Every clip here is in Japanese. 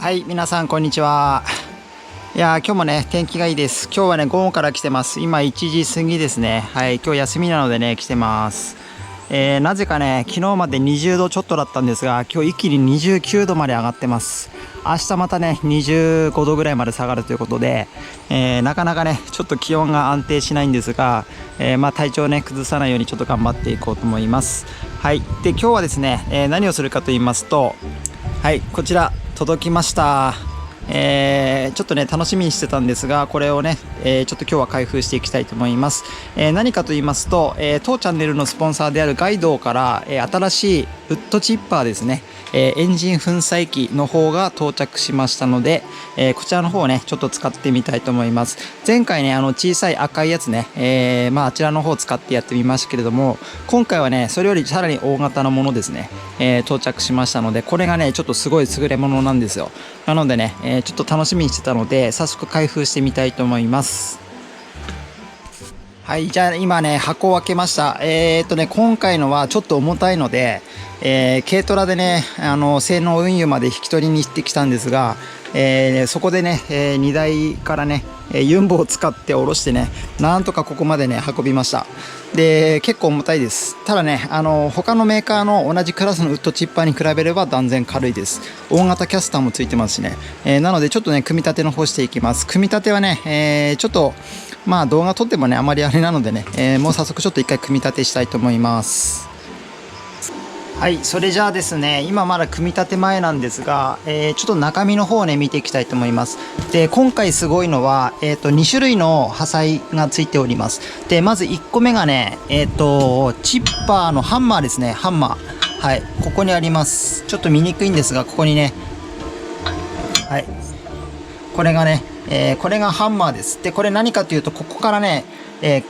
はい、皆さんこんにちは。今日もね、天気がいいです。今日はね、午後から来てます。今1時過ぎですね。はい、今日休みなのでね、来てます。なぜかね、昨日まで20度ちょっとだったんですが、今日一気に29度まで上がってます。明日またね、25度ぐらいまで下がるということで、なかなかね、ちょっと気温が安定しないんですが、体調をね、崩さないようにちょっと頑張っていこうと思います。はい、で、今日はですね、何をするかと言いますと、はい、こちら届きました。ちょっとね楽しみにしてたんですが、これをね、ちょっと今日は開封していきたいと思います。何かと言いますと、当チャンネルのスポンサーであるガイドから、新しいウッドチッパーですね、エンジン粉砕機の方が到着しましたので、こちらの方をねちょっと使ってみたいと思います。前回ね小さい赤いやつね、あちらの方を使ってやってみましたけれども、今回はねそれよりさらに大型のものですね、到着しましたので、これがねちょっとすごい優れものなんですよ。なのでね、ちょっと楽しみにしてたので早速開封してみたいと思います。はい、じゃあ今ね箱を開けました。今回のはちょっと重たいので、軽トラでね性能運輸まで引き取りに行ってきたんですが、そこでね、荷台からねユンボを使って下ろしてね、なんとかここまでね運びました。で結構重たいです。ただね他のメーカーの同じクラスのウッドチッパーに比べれば断然軽いです。大型キャスターもついてますしね、なのでちょっとね組み立ての方していきます。組み立てはね、ちょっと動画撮ってもねあまりあれなのでね、もう早速ちょっと一回組み立てしたいと思います。はい、それじゃあですね、今まだ組み立て前なんですが、ちょっと中身の方をね見ていきたいと思います。で今回すごいのは、2種類の破砕がついております。でまず1個目がねチッパーのハンマーですね。ハンマー、はい、ここにあります。ちょっと見にくいんですが、ここにね、はい、これがね、これがハンマーです。でこれ何かというと、ここからね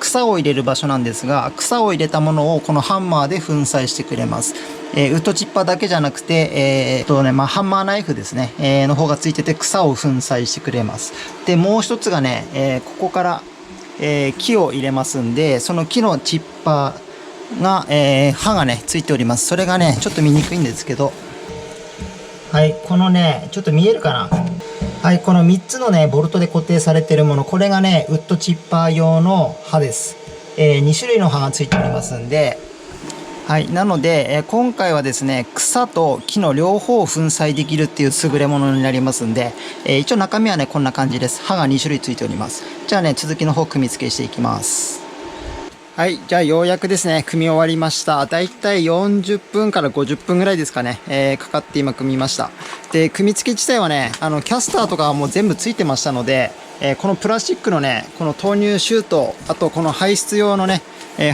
草を入れる場所なんですが、草を入れたものをこのハンマーで粉砕してくれます。ウッドチッパーだけじゃなくて、ハンマーナイフですね、の方がついてて草を粉砕してくれます。でもう一つがね、ここから、木を入れますんで、その木のチッパーが、刃がねついております。それがねちょっと見にくいんですけど、はい、このねちょっと見えるかな。はい、この3つのねボルトで固定されているもの、これがねウッドチッパー用の刃です。2種類の刃がついておりますんで、はい、なので、今回はですね草と木の両方を粉砕できるっていう優れものになりますんで、一応中身はねこんな感じです。刃が2種類ついております。じゃあね続きの方組み付けしていきます。はい、じゃあようやくですね組み終わりました。だいたい40分から50分ぐらいですかね、かかって今組みました。で組み付け自体はねキャスターとかはもう全部ついてましたので、このプラスチックのねこの投入シュート、あとこの排出用のね、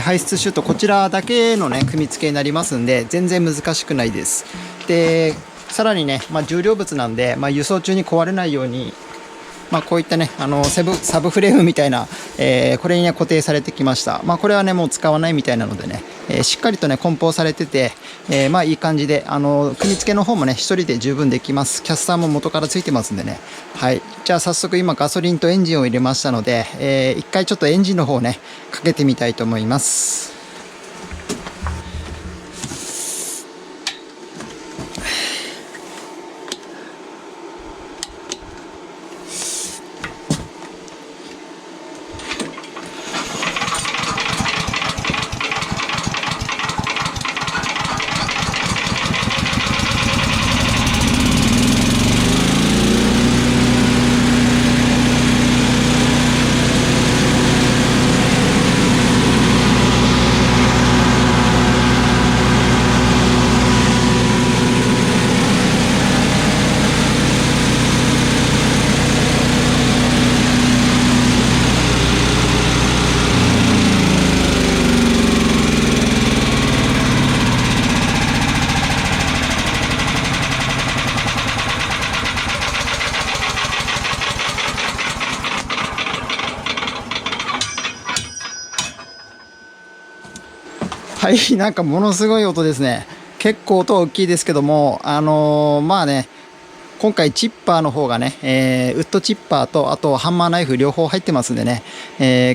排出シュート、こちらだけのね組み付けになりますんで全然難しくないです。でさらにね、重量物なんで、輸送中に壊れないように、こういったねサブフレームみたいな、これにね固定されてきました。これはねもう使わないみたいなのでね、しっかりとね梱包されてて、いい感じで組み付けの方もね1人で十分できます。キャスターも元からついてますんでね。はい、じゃあ早速今ガソリンとエンジンを入れましたので、一回ちょっとエンジンの方ねかけてみたいと思います。はい、ものすごい音ですね。結構音は大きいですけども、今回チッパーの方がね、ウッドチッパーとあとハンマーナイフ両方入ってますんでね、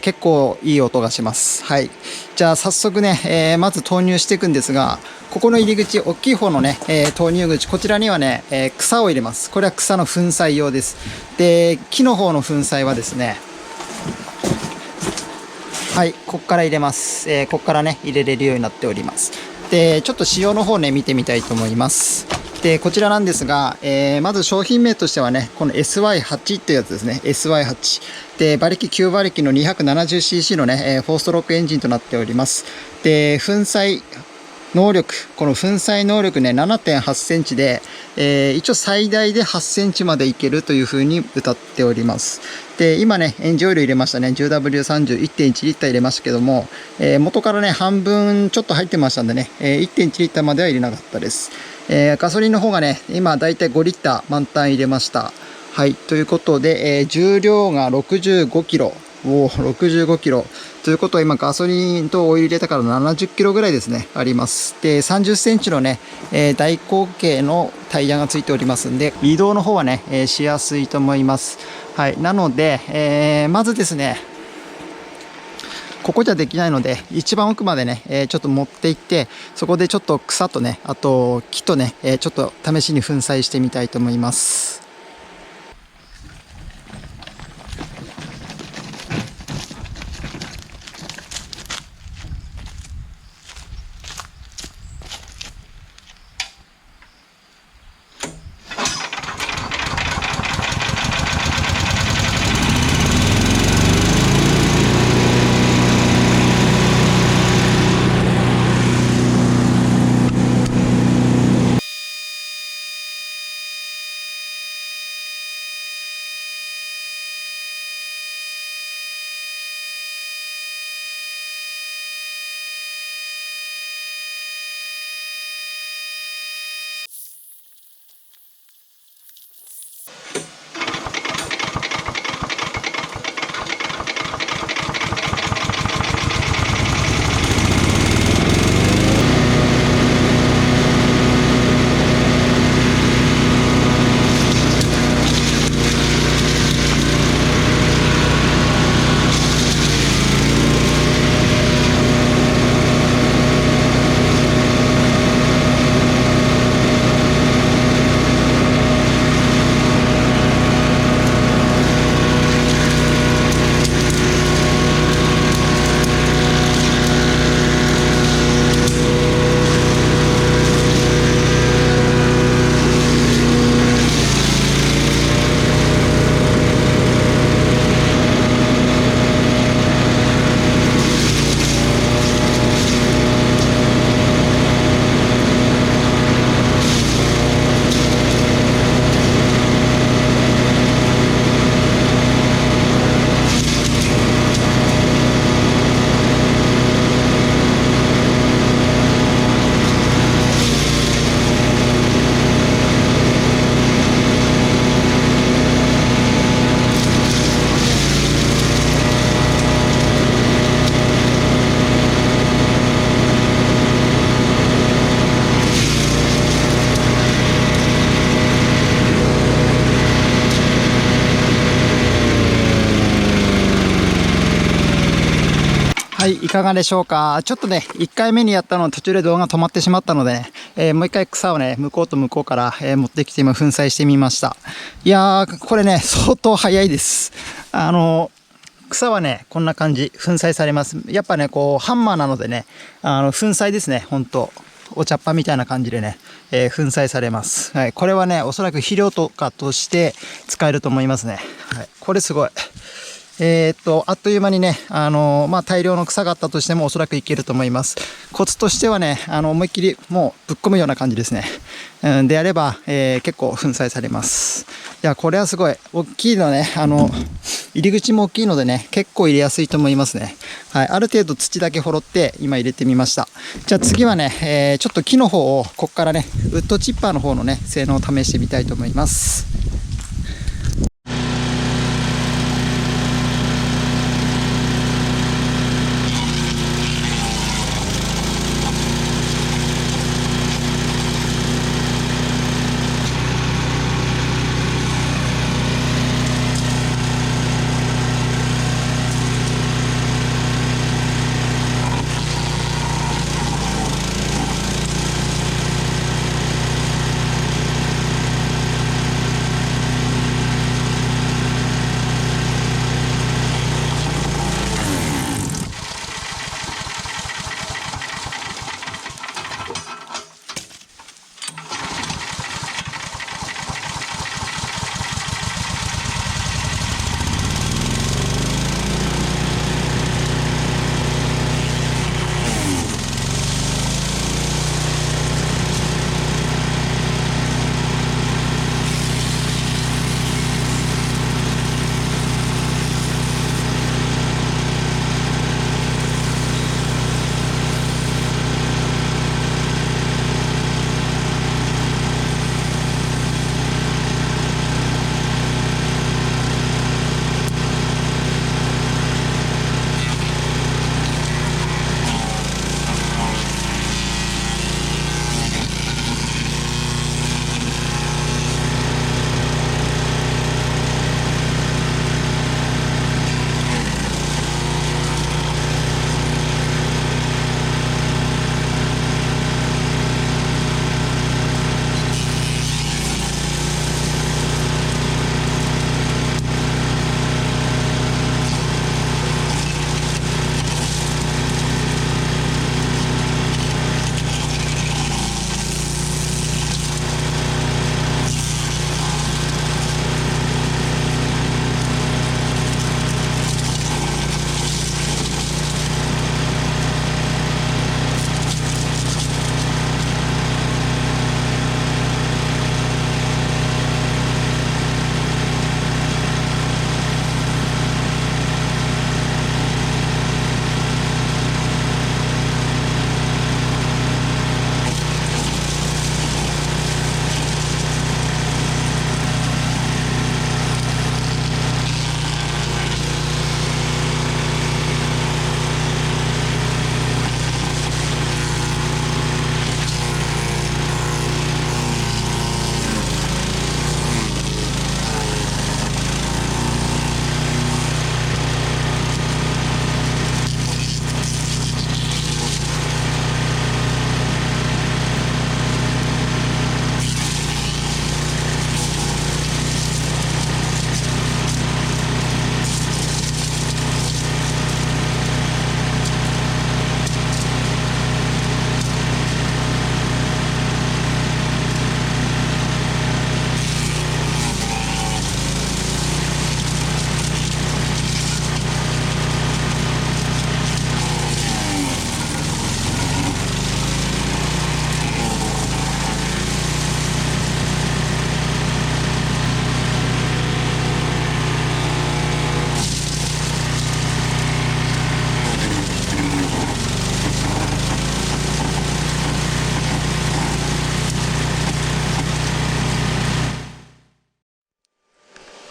結構いい音がします。はい。じゃあ早速ね、まず投入していくんですが、ここの入り口、大きい方のね、投入口、こちらにはね、草を入れます。これは草の粉砕用です。で、木の方の粉砕はですね、はい、ここから入れます。ここからね、入れれるようになっております。で、ちょっと仕様の方ね、見てみたいと思います。で、こちらなんですが、まず商品名としてはね、この SY8 っていうやつですね。SY8。で、馬力9馬力の 270cc のね、4ストロークエンジンとなっております。で、粉砕能力、この粉砕能力ね、7.8 センチで、一応最大で8センチまでいけるというふうに歌っております。で、今ね、エンジンオイル入れましたね。10W30、1.1 リッター入れましたけども、元からね、半分ちょっと入ってましたんでね、1.1 リッターまでは入れなかったです。ガソリンの方がね、今だいたい5リッター満タン入れました。はい、ということで、重量が65キロ。65キロ。ということは今ガソリンとオイル入れたから70キロぐらいですね、あります。で、30センチのね、大口径のタイヤがついておりますんで、移動の方はね、しやすいと思います。はい。なので、まずですね、ここじゃできないので、一番奥までね、ちょっと持って行って、そこでちょっと草とね、あと木とね、ちょっと試しに粉砕してみたいと思います。はい、いかがでしょうか。ちょっとね、1回目にやったの途中で動画止まってしまったのでね、もう1回草をね、向こうと向こうから、持ってきて今粉砕してみました。いやー、これね、相当早いです。草はね、こんな感じ、粉砕されます。やっぱね、こう、ハンマーなのでね、粉砕ですね、ほんと。お茶っ葉みたいな感じでね、粉砕されます。はい、これはね、おそらく肥料とかとして使えると思いますね。はい、これすごい。あっという間にね、大量の草があったとしてもおそらくいけると思います。コツとしてはね、思いっきりもうぶっ込むような感じですね。であれば、結構粉砕されます。いや、これはすごい。大きいのね、入り口も大きいのでね、結構入れやすいと思いますね。はい、ある程度土だけ掘って今入れてみました。じゃあ次はね、ちょっと木の方を、ここからね、ウッドチッパーの方のね、性能を試してみたいと思います。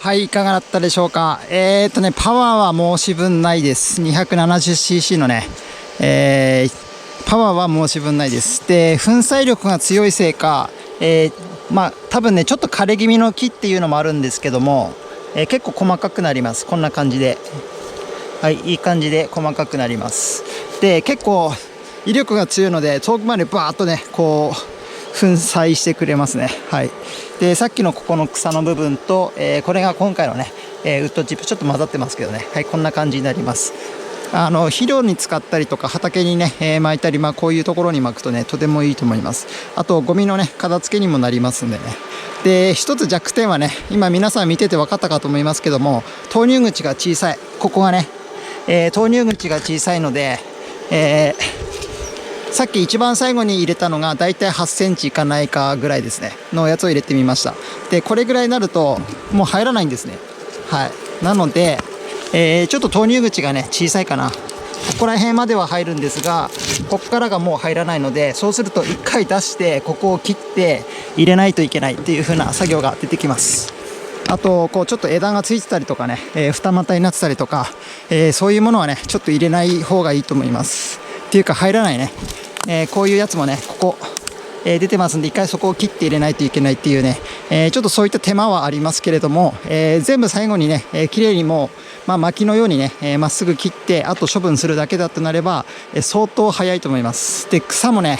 はい、いかがだったでしょうか。パワーは申し分ないです。270cc のね、パワーは申し分ないです。で、粉砕力が強いせいか、多分ね、ちょっと枯れ気味の木っていうのもあるんですけども、結構細かくなります。こんな感じで。はい、いい感じで細かくなります。で、結構威力が強いので、遠くまでバーッとね、こう、粉砕してくれますね。はい。で、さっきのここの草の部分と、これが今回のね、ウッドチップ、ちょっと混ざってますけどね。はい、こんな感じになります。肥料に使ったりとか畑にね、巻いたり、こういうところに巻くとね、とてもいいと思います。あとゴミのね、片付けにもなりますんでね。で、一つ弱点はね、今皆さん見てて分かったかと思いますけども、投入口が小さい。ここがね、投入口が小さいので、さっき一番最後に入れたのがだいたい8センチいかないかぐらいですねのやつを入れてみました。で、これぐらいになるともう入らないんですね。はい。なので、ちょっと投入口がね小さいかな。ここら辺までは入るんですが、ここからがもう入らないので、そうすると1回出してここを切って入れないといけないっていう風な作業が出てきます。あとこうちょっと枝がついてたりとかね、二股になってたりとか、そういうものはねちょっと入れない方がいいと思います。っていうか入らないね、こういうやつもねここ、出てますんで、一回そこを切って入れないといけないっていうね、ちょっとそういった手間はありますけれども、全部最後にね、綺麗にもう、薪のようにね、まっすぐ切ってあと処分するだけだとなれば、相当早いと思います。で、草もね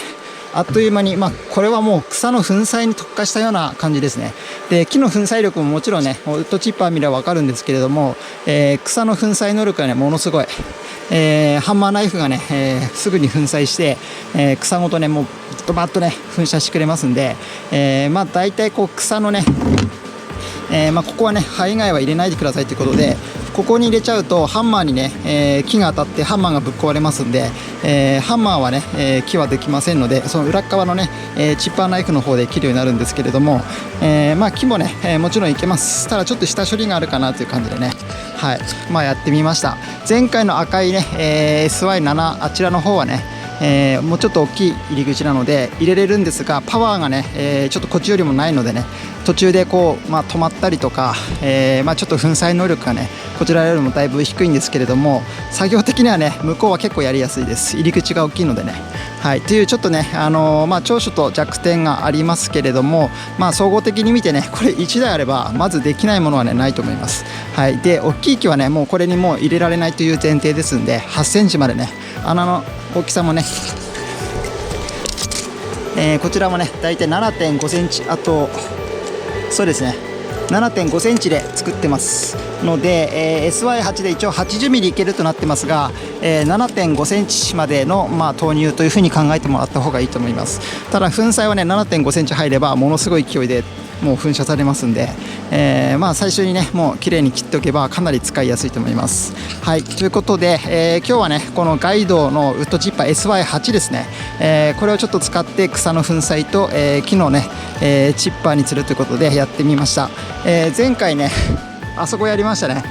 あっという間に、これはもう草の粉砕に特化したような感じですね。で、木の粉砕力ももちろんね、ウッドチッパー見れば分かるんですけれども、草の粉砕能力がね、ものすごい。ハンマーナイフがね、すぐに粉砕して、草ごとね、もうドバッとね、噴射してくれますんで、大体こう草のね、ここはね、葉以外は入れないでくださいということで、ここに入れちゃうとハンマーにね、木が当たってハンマーがぶっ壊れますんで、ハンマーはね、木はできませんので、その裏側のね、チッパーナイフの方で切るようになるんですけれども、木もね、もちろんいけます。ただちょっと下処理があるかなという感じでね、はい、やってみました。前回の赤いね、SY7 あちらの方はね、もうちょっと大きい入り口なので入れれるんですが、パワーがね、ちょっとこっちよりもないのでね、途中でこう、止まったりとか、ちょっと粉砕能力がねこちらよりもだいぶ低いんですけれども、作業的にはね向こうは結構やりやすいです。入り口が大きいのでね。はい、というちょっとね、長所と弱点がありますけれども、総合的に見てね、これ1台あればまずできないものはねないと思います。はい、で、大きい木はねもうこれにもう入れられないという前提ですんで、8センチまでね、穴の大きさもね、こちらもねだいたい 7.5 センチ、あとそうですね 7.5 センチで作ってますので、SY8 で一応80ミリいけるとなってますが、7.5 センチまでの、投入というふうに考えてもらった方がいいと思います。ただ粉砕はね 7.5 センチ入ればものすごい勢いでもう噴射されますんで、最初にねもう綺麗に切っておけばかなり使いやすいと思います。はい、ということで、今日はねこのガイドのウッドチッパー SY8 ですね、これをちょっと使って草の粉砕と、木のね、チッパーにするということでやってみました。前回ねあそこやりましたね。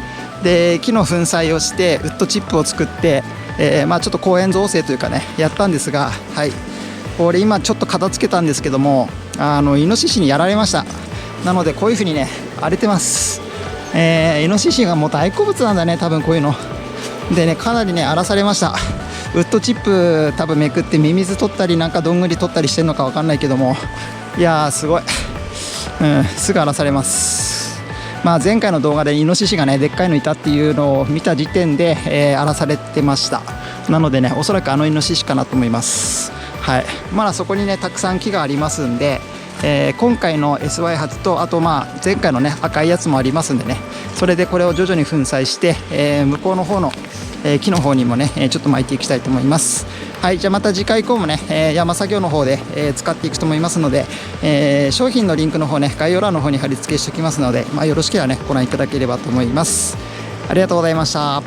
で、木の粉砕をしてウッドチップを作って、ちょっと公園造成というかねやったんですが、はい、これ今ちょっと片付けたんですけども、イノシシにやられました。なのでこういう風にね荒れてます。イノシシがもう大好物なんだね、多分こういうのでね、かなりね荒らされました。ウッドチップ多分めくってミミズ取ったりなんかどんぐり取ったりしてるのか分かんないけども、いやーすごい、すぐ荒らされます。前回の動画でイノシシがねでっかいのいたっていうのを見た時点で、荒らされてました。なのでねおそらくイノシシかなと思います。はい、まだそこにねたくさん木がありますんで、今回の SY8 とあと前回のね赤いやつもありますんでね、それでこれを徐々に粉砕して、向こうの方の、木の方にもねちょっと巻いていきたいと思います。はい、じゃあまた次回以降もね、山作業の方で、使っていくと思いますので、商品のリンクの方ね概要欄の方に貼り付けしておきますので、よろしければねご覧いただければと思います。ありがとうございました。